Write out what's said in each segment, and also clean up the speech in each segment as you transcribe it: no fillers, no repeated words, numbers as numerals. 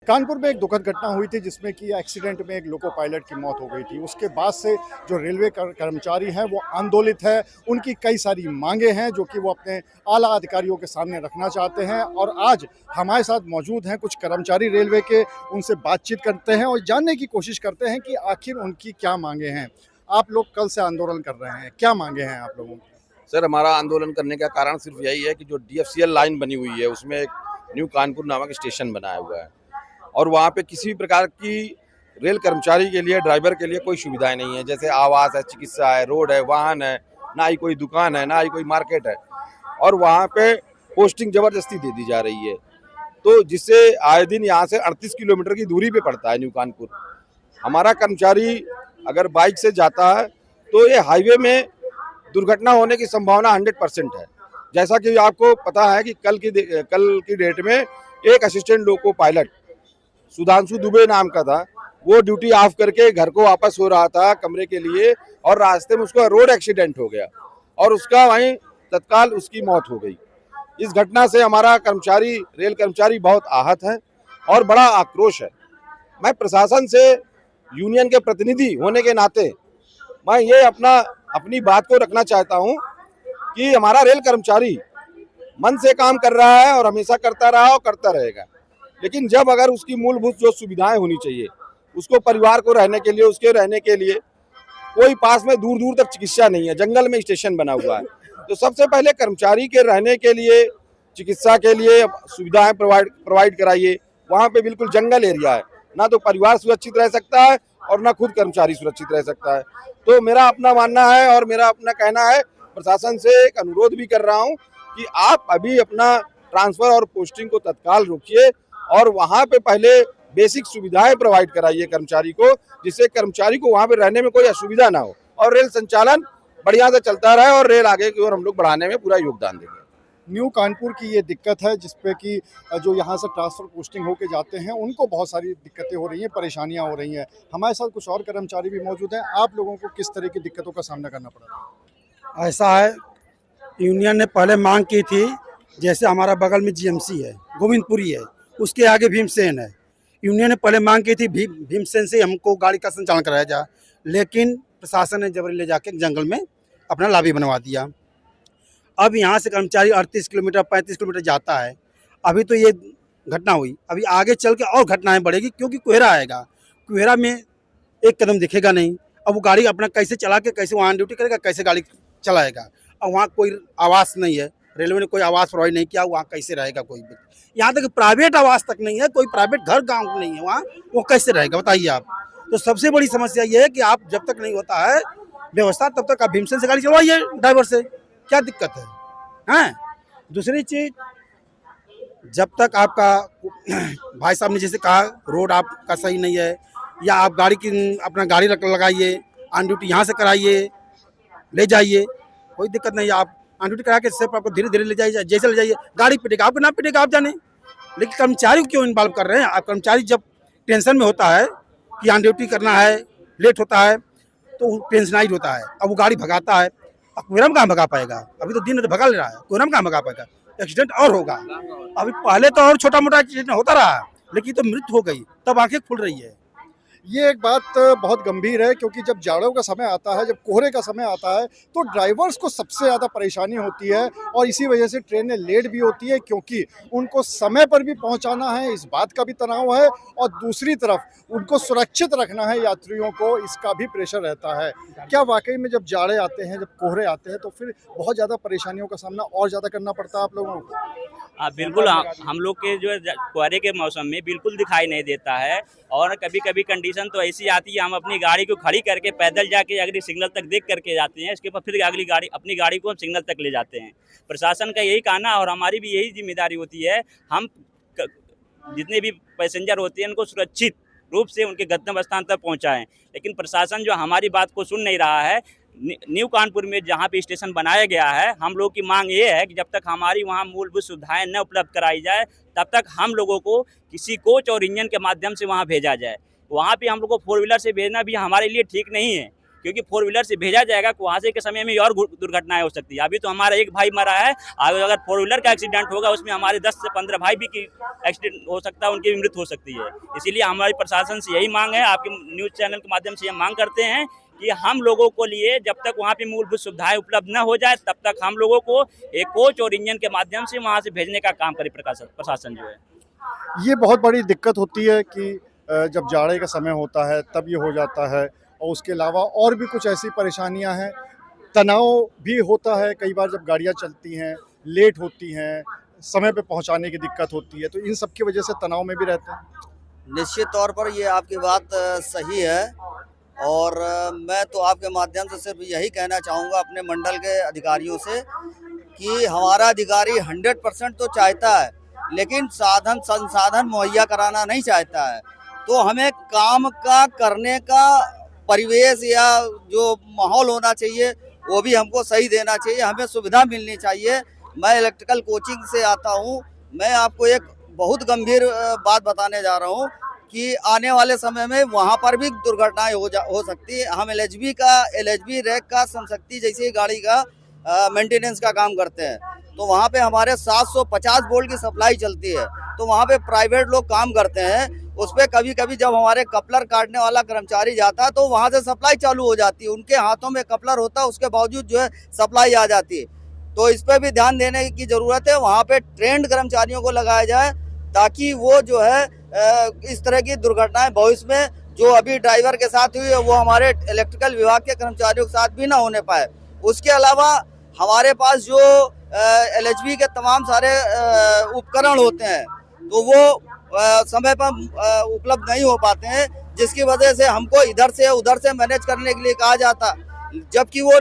कानपुर में एक दुखद घटना हुई थी जिसमें कि एक्सीडेंट में एक लोको पायलट की मौत हो गई थी। उसके बाद से जो रेलवे कर्मचारी हैं वो आंदोलित है। उनकी कई सारी मांगे हैं जो कि वो अपने आला अधिकारियों के सामने रखना चाहते हैं और आज हमारे साथ मौजूद हैं कुछ कर्मचारी रेलवे के। उनसे बातचीत करते हैं और जानने की कोशिश करते हैं कि आखिर उनकी क्या मांगे हैं। आप लोग कल से आंदोलन कर रहे हैं, क्या मांगे हैं आप लोगों की? सर, हमारा आंदोलन करने का कारण सिर्फ यही है कि जो डीएफसीएल लाइन बनी हुई है उसमें एक न्यू कानपुर नामक स्टेशन बनाया हुआ है और वहाँ पे किसी भी प्रकार की रेल कर्मचारी के लिए, ड्राइवर के लिए कोई सुविधाएं नहीं है। जैसे आवास है, चिकित्सा है, रोड है, वाहन है, ना ही कोई दुकान है, ना ही कोई मार्केट है और वहाँ पे पोस्टिंग जबरदस्ती दे दी जा रही है। तो जिससे आए दिन यहाँ से 38 किलोमीटर की दूरी पे पड़ता है न्यू कानपुर। हमारा कर्मचारी अगर बाइक से जाता है तो ये हाईवे में दुर्घटना होने की संभावना 100% है। जैसा कि आपको पता है कि कल की डेट में एक assistant loco pilot Sudhanshu Dubey नाम का था, वो ड्यूटी ऑफ करके घर को वापस हो रहा था कमरे के लिए और रास्ते में उसका रोड एक्सीडेंट हो गया और उसका वहीं तत्काल उसकी मौत हो गई। इस घटना से हमारा रेल कर्मचारी बहुत आहत है और बड़ा आक्रोश है। मैं प्रशासन से यूनियन के प्रतिनिधि होने के नाते मैं ये अपनी बात को रखना चाहता हूँ कि हमारा रेल कर्मचारी मन से काम कर रहा है और हमेशा करता रहा और करता रहेगा, लेकिन जब अगर उसकी मूलभूत जो सुविधाएं होनी चाहिए, उसको परिवार को रहने के लिए, उसके रहने के लिए कोई पास में दूर दूर तक चिकित्सा नहीं है, जंगल में स्टेशन बना हुआ है, तो सबसे पहले कर्मचारी के रहने के लिए, चिकित्सा के लिए सुविधाएं प्रोवाइड कराइए। वहाँ पे बिल्कुल जंगल एरिया है, ना तो परिवार सुरक्षित रह सकता है और ना खुद कर्मचारी सुरक्षित रह सकता है। तो मेरा अपना मानना है और मेरा अपना कहना है, प्रशासन से एक अनुरोध भी कर रहा हूँ कि आप अभी अपना ट्रांसफर और पोस्टिंग को तत्काल रोकिए और वहाँ पे पहले बेसिक सुविधाएं प्रोवाइड कराइए कर्मचारी को, जिससे कर्मचारी को वहाँ पे रहने में कोई असुविधा ना हो और रेल संचालन बढ़िया से चलता रहे और रेल आगे की ओर हम लोग बढ़ाने में पूरा योगदान देंगे। न्यू कानपुर की ये दिक्कत है जिसपे कि जो यहाँ से ट्रांसफ़र पोस्टिंग होके जाते हैं उनको बहुत सारी दिक्कतें हो रही हैं, परेशानियाँ हो रही हैं। हमारे साथ कुछ और कर्मचारी भी मौजूद हैं। आप लोगों को किस तरह की दिक्कतों का सामना करना पड़ रहा है? ऐसा है, यूनियन ने पहले मांग की थी, जैसे हमारा बगल में जीएमसी है, गोविंदपुरी है, उसके आगे भीमसेन है। यूनियन ने पहले मांग की थी भीमसेन से हमको गाड़ी का संचालन कराया जाए, लेकिन प्रशासन ने जबरी ले जाके जंगल में अपना लॉबी बनवा दिया। अब यहाँ से कर्मचारी 38 किलोमीटर 35 किलोमीटर जाता है। अभी तो ये घटना हुई, अभी आगे चल के और घटनाएं बढ़ेगी क्योंकि कोहरा आएगा। कोहरा में एक कदम दिखेगा नहीं। अब वो गाड़ी अपना कैसे चला के कैसे वहाँ ड्यूटी करेगा, कैसे गाड़ी चलाएगा। अब वहाँ कोई आवास नहीं है, रेलवे ने कोई आवास प्रोवाइड नहीं किया, वहाँ कैसे रहेगा कोई भी। यहाँ तक प्राइवेट आवास तक नहीं है, कोई प्राइवेट घर गाँव नहीं है वहाँ, वो कैसे रहेगा बताइए आप। तो सबसे बड़ी समस्या ये है कि आप जब तक नहीं होता है व्यवस्था तब तक आप भीमसेन से गाड़ी चलवाइए ड्राइवर से, क्या दिक्कत है? हैं? दूसरी चीज, जब तक आपका भाई साहब ने जैसे कहा रोड आपका सही नहीं है, या आप अपना गाड़ी लगाइए, ऑन ड्यूटी यहाँ से कराइए, ले जाइए, कोई दिक्कत नहीं है। आप ऑन ड्यूटी करा के सिर्फ आपको धीरे धीरे ले जाइए, जैसे ले जाइए, गाड़ी पिटेगा आपको ना पिटेगा आप जाने। लेकिन कर्मचारी को क्यों इन्वॉल्व कर रहे हैं आप? कर्मचारी जब टेंशन में होता है कि ऑन ड्यूटी करना है, लेट होता है, तो टेंशनाइज होता है। अब वो गाड़ी भगाता है, अब कोहरा में कहाँ भगा पाएगा? अभी तो दिन में तो भगा ले रहा है, कोहरा में कहाँ भगा पाएगा? एक्सीडेंट और होगा। अभी पहले तो और छोटा मोटा एक्सीडेंट होता रहा, लेकिन तो मृत्यु हो गई, तब आंखें खुल रही है। ये एक बात बहुत गंभीर है क्योंकि जब जाड़ों का समय आता है, जब कोहरे का समय आता है तो ड्राइवर्स को सबसे ज़्यादा परेशानी होती है और इसी वजह से ट्रेनें लेट भी होती है क्योंकि उनको समय पर भी पहुंचाना है, इस बात का भी तनाव है और दूसरी तरफ उनको सुरक्षित रखना है यात्रियों को, इसका भी प्रेशर रहता है। क्या वाकई में जब जाड़े आते हैं, जब कोहरे आते हैं तो फिर बहुत ज़्यादा परेशानियों का सामना और ज़्यादा करना पड़ता है आप लोगों को? बिल्कुल, हम लोग के जो है कोहरे के मौसम में बिल्कुल दिखाई नहीं देता है और कभी कभी कंडीशन तो ऐसी आती है हम अपनी गाड़ी को खड़ी करके पैदल जाके अगली सिग्नल तक देख करके जाते हैं, इसके बाद फिर अपनी गाड़ी को हम सिग्नल तक ले जाते हैं। प्रशासन का यही कहना और हमारी भी यही जिम्मेदारी होती है, हम जितने भी पैसेंजर होते हैं उनको सुरक्षित रूप से उनके गंतव्य स्थान तक पहुँचाएँ, लेकिन प्रशासन जो हमारी बात को सुन नहीं रहा है। न्यू कानपुर में जहाँ पे स्टेशन बनाया गया है, हम लोग की मांग ये है कि जब तक हमारी वहाँ मूलभूत सुविधाएं न उपलब्ध कराई जाए तब तक हम लोगों को किसी कोच और इंजन के माध्यम से वहाँ भेजा जाए। वहाँ पे हम लोग को 4 व्हीलर से भेजना भी हमारे लिए ठीक नहीं है क्योंकि 4 व्हीलर से भेजा जाएगा, वहाँ से के समय में और दुर्घटनाएं हो सकती है। अभी तो हमारा एक भाई मरा है, आगे अगर 4 व्हीलर का एक्सीडेंट होगा उसमें हमारे 10 से 15 भाई भी की एक्सीडेंट हो सकता है, उनकी भी मृत्यु हो सकती है। इसीलिए हमारी प्रशासन से यही मांग है, आपके न्यूज़ चैनल के माध्यम से ये मांग करते हैं कि हम लोगों को लिए जब तक वहाँ पे मूलभूत सुविधाएं उपलब्ध न हो जाए तब तक हम लोगों को एक कोच और इंजन के माध्यम से वहाँ से भेजने का काम करे प्रशासन जो है। ये बहुत बड़ी दिक्कत होती है कि जब जाड़े का समय होता है तब ये हो जाता है, और उसके अलावा और भी कुछ ऐसी परेशानियां हैं। तनाव भी होता है कई बार जब गाड़ियां चलती हैं, लेट होती हैं, समय पे पहुंचाने की दिक्कत होती है, तो इन सब की वजह से तनाव में भी रहते हैं। निश्चित तौर पर ये आपकी बात सही है, और मैं तो आपके माध्यम से सिर्फ यही कहना चाहूँगा अपने मंडल के अधिकारियों से कि हमारा अधिकारी 100% तो चाहता है, लेकिन साधन संसाधन मुहैया कराना नहीं चाहता है। तो हमें काम का करने का परिवेश या जो माहौल होना चाहिए वो भी हमको सही देना चाहिए, हमें सुविधा मिलनी चाहिए। मैं इलेक्ट्रिकल कोचिंग से आता हूँ, मैं आपको एक बहुत गंभीर बात बताने जा रहा हूँ कि आने वाले समय में वहाँ पर भी दुर्घटनाएं हो सकती है। हम एलएचबी रैक का समशक्ति जैसी गाड़ी का मेंटेनेंस का काम करते हैं, तो वहाँ पे हमारे 750 वोल्ट की सप्लाई चलती है, तो वहाँ पे प्राइवेट लोग काम करते हैं। उस पर कभी कभी जब हमारे कपलर काटने वाला कर्मचारी जाता है तो वहाँ से सप्लाई चालू हो जाती है, उनके हाथों में कपलर होता है, उसके बावजूद जो है सप्लाई आ जाती है। तो इस पर भी ध्यान देने की ज़रूरत है, वहाँ पे ट्रेंड कर्मचारियों को लगाया जाए ताकि वो जो है इस तरह की दुर्घटनाएं भविष्य में जो अभी ड्राइवर के साथ हुई है वो हमारे इलेक्ट्रिकल विभाग के कर्मचारियों के साथ भी ना होने पाए। उसके अलावा हमारे पास जो एलएचबी के तमाम सारे उपकरण होते हैं तो वो समय पर उपलब्ध नहीं हो पाते हैं, जिसकी वजह से हमको इधर से उधर से मैनेज करने के लिए कहा जाता, जबकि वो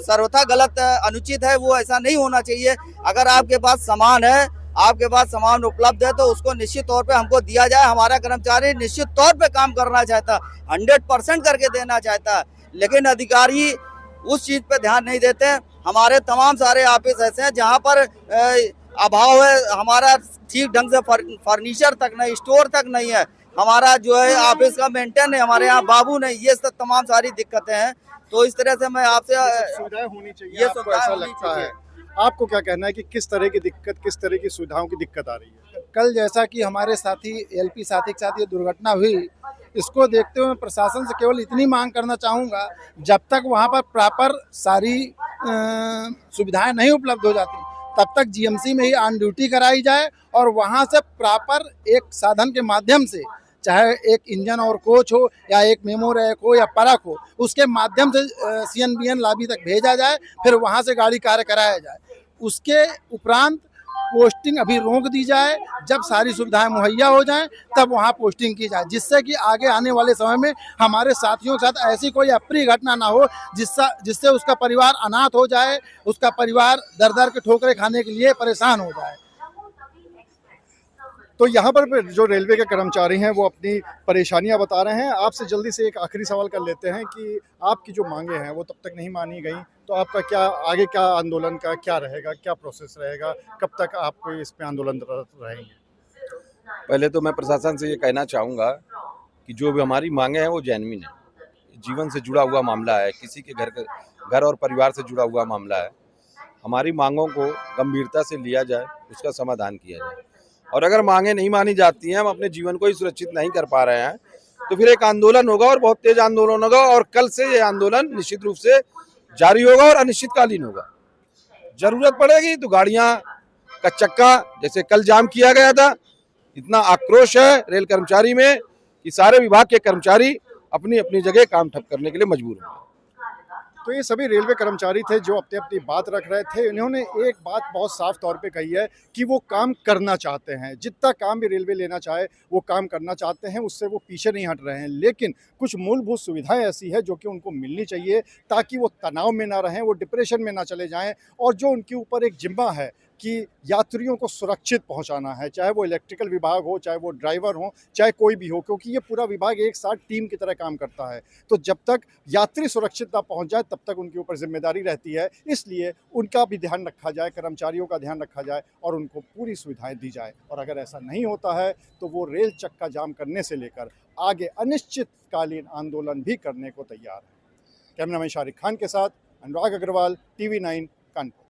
सर्वथा गलत अनुचित है। वो ऐसा नहीं होना चाहिए। अगर आपके पास सामान है, आपके पास सामान उपलब्ध है, तो उसको निश्चित तौर पे हमको दिया जाए। हमारा कर्मचारी निश्चित तौर पे काम करना चाहता, 100% करके देना चाहता, लेकिन अधिकारी उस चीज़ पे ध्यान नहीं देते। हमारे तमाम सारे ऑफिस ऐसे हैं जहाँ पर अभाव है, हमारा ठीक ढंग से फर्नीचर तक नहीं, स्टोर तक नहीं है, हमारा जो है ऑफिस का मेंटेन है, हमारे यहाँ बाबू नहीं, ये सब तमाम सारी दिक्कतें हैं। तो इस तरह से मैं आपसे सुविधाएं होनी चाहिए, आपको ऐसा लगता है? आपको क्या कहना है कि किस तरह की दिक्कत, किस तरह की सुविधाओं की दिक्कत आ रही है? कल जैसा कि हमारे साथी एलपी साथी के साथ ये दुर्घटना हुई, इसको देखते हुए प्रशासन से केवल इतनी मांग करना चाहूँगा, जब तक वहाँ पर प्रॉपर सारी सुविधाएं नहीं उपलब्ध हो जाती तब तक जीएमसी में ही ऑन ड्यूटी कराई जाए, और वहाँ से प्रॉपर एक साधन के माध्यम से, चाहे एक इंजन और कोच हो या एक मेमो रैक हो या परख हो, उसके माध्यम से सीएनबीएन लॉबी तक भेजा जाए, फिर वहाँ से गाड़ी कार्य कराया जाए। उसके उपरांत पोस्टिंग अभी रोक दी जाए, जब सारी सुविधाएं मुहैया हो जाएं तब वहां पोस्टिंग की जाए, जिससे कि आगे आने वाले समय में हमारे साथियों के साथ ऐसी कोई अप्रिय घटना ना हो जिससे उसका परिवार अनाथ हो जाए, उसका परिवार दर दर के ठोकरें खाने के लिए परेशान हो जाए। तो यहाँ पर जो रेलवे के कर्मचारी हैं वो अपनी परेशानियां बता रहे हैं। आपसे जल्दी से एक आखिरी सवाल कर लेते हैं कि आपकी जो मांगे हैं वो तब तक नहीं मानी गई, तो आपका क्या आगे, क्या आंदोलन का क्या रहेगा, क्या प्रोसेस रहेगा, कब तक आप इस पे आंदोलनरत रहेंगे? पहले तो मैं प्रशासन से ये कहना चाहूँगा कि जो भी हमारी मांगे हैं वो जेन्युइन है, जीवन से जुड़ा हुआ मामला है, किसी के घर और परिवार से जुड़ा हुआ मामला है। हमारी मांगों को गंभीरता से लिया जाए, उसका समाधान किया जाए, और अगर मांगे नहीं मानी जाती हैं, हम अपने जीवन को ही सुरक्षित नहीं कर पा रहे हैं, तो फिर एक आंदोलन होगा और बहुत तेज आंदोलन होगा, और कल से ये आंदोलन निश्चित रूप से जारी होगा और अनिश्चितकालीन होगा। जरूरत पड़ेगी तो गाड़ियां का चक्का, जैसे कल जाम किया गया था, इतना आक्रोश है रेल कर्मचारी में कि सारे विभाग के कर्मचारी अपनी अपनी जगह काम ठप करने के लिए मजबूर हैं। तो ये सभी रेलवे कर्मचारी थे जो अपनी अपनी बात रख रहे थे। इन्होंने एक बात बहुत साफ तौर पे कही है कि वो काम करना चाहते हैं, जितना काम भी रेलवे लेना चाहे वो काम करना चाहते हैं, उससे वो पीछे नहीं हट रहे हैं। लेकिन कुछ मूलभूत सुविधाएं ऐसी है जो कि उनको मिलनी चाहिए ताकि वो तनाव में ना रहें, वो डिप्रेशन में ना चले जाएं, और जो उनके ऊपर एक जिम्मा है कि यात्रियों को सुरक्षित पहुंचाना है, चाहे वो इलेक्ट्रिकल विभाग हो, चाहे वो ड्राइवर हो, चाहे कोई भी हो, क्योंकि ये पूरा विभाग एक साथ टीम की तरह काम करता है। तो जब तक यात्री सुरक्षित ना पहुंच जाए तब तक उनके ऊपर जिम्मेदारी रहती है, इसलिए उनका भी ध्यान रखा जाए, कर्मचारियों का ध्यान रखा जाए और उनको पूरी सुविधाएं दी जाए। और अगर ऐसा नहीं होता है तो वो रेल चक्का जाम करने से लेकर आगे अनिश्चितकालीन आंदोलन भी करने को तैयार है। कैमरामैन शारिक खान के साथ अनुराग अग्रवाल, TV9 कानपुर।